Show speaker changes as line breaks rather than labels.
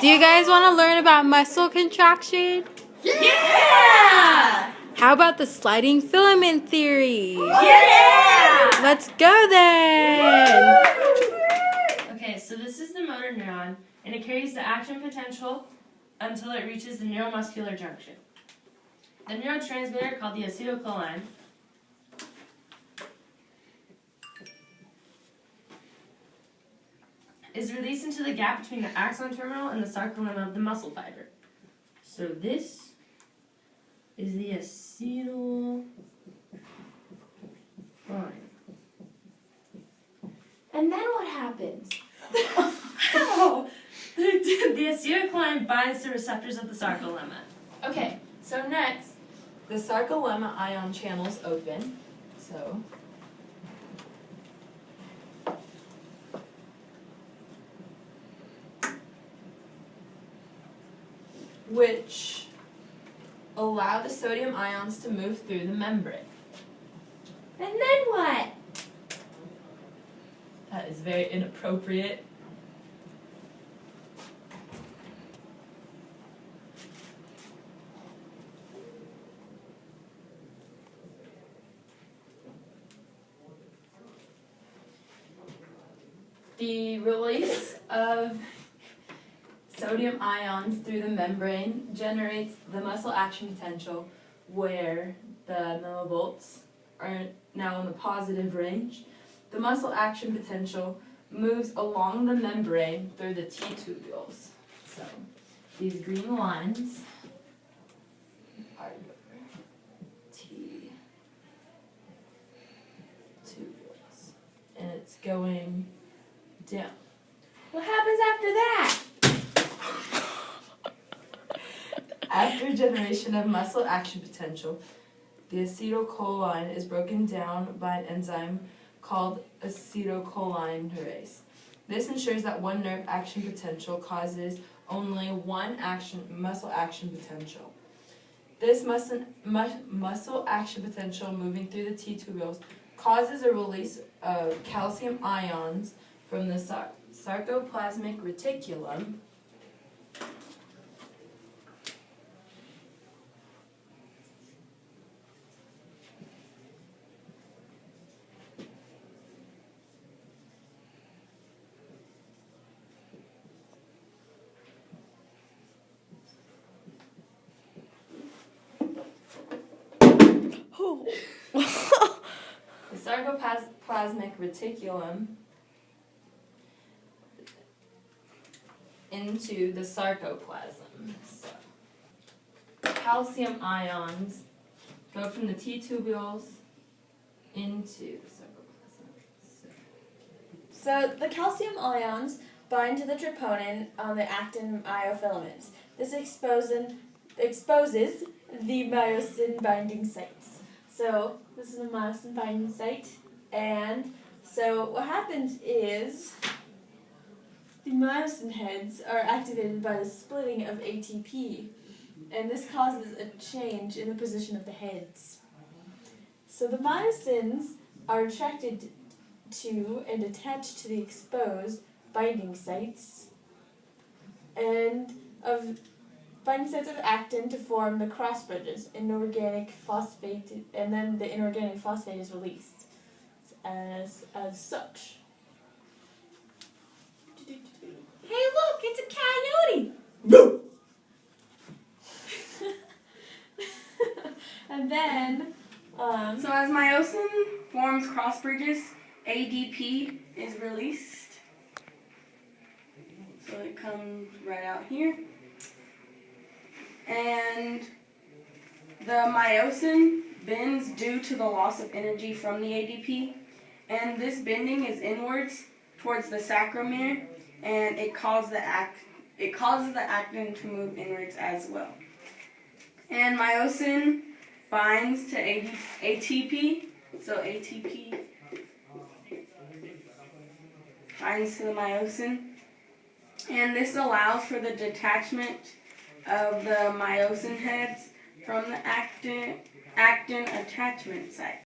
Do you guys want to learn about muscle contraction?
Yeah!
How about the sliding filament theory?
Yeah!
Let's go then!
Okay, so this is the motor neuron, and it carries the action potential until it reaches the neuromuscular junction. The neurotransmitter, called the acetylcholine, is released into the gap between the axon terminal and the sarcolemma of the muscle fiber. So this is the acetylcholine.
And then what happens?
The acetylcholine binds to receptors of the sarcolemma.
Okay, so next, the sarcolemma ion channels open. So, which allow the sodium ions to move through the membrane. And then what? That is very inappropriate. The release of sodium ions through the membrane generates the muscle action potential, where the millivolts are now in the positive range. The muscle action potential moves along the membrane through the T-tubules. So these green lines are your T-tubules. And it's going down. What happens after that? After generation of muscle action potential, the acetylcholine is broken down by an enzyme called acetylcholinesterase. This ensures that one nerve action potential causes only one muscle action potential. This muscle action potential moving through the T-tubules causes a release of calcium ions from the sarcoplasmic reticulum, the sarcoplasmic reticulum into the sarcoplasm. So, calcium ions go from the T-tubules into the sarcoplasm.
So the calcium ions bind to the troponin on the actin myofilaments. This exposes the myosin binding sites. So this is a myosin binding site, and so what happens is the myosin heads are activated by the splitting of ATP, and this causes a change in the position of the heads. So the myosins are attracted to and attached to the exposed binding sites and of binding sites of actin to form the cross bridges, inorganic phosphate, and then the inorganic phosphate is released as such.
Hey, look, it's a coyote!
And then,
So as myosin forms cross bridges, ADP is released. So it comes right out here. And the myosin bends due to the loss of energy from the ADP. And this bending is inwards towards the sarcomere, and it causes the actin to move inwards as well. And myosin binds to ATP. So ATP binds to the myosin. And this allows for the detachment of the myosin heads from the actin attachment site.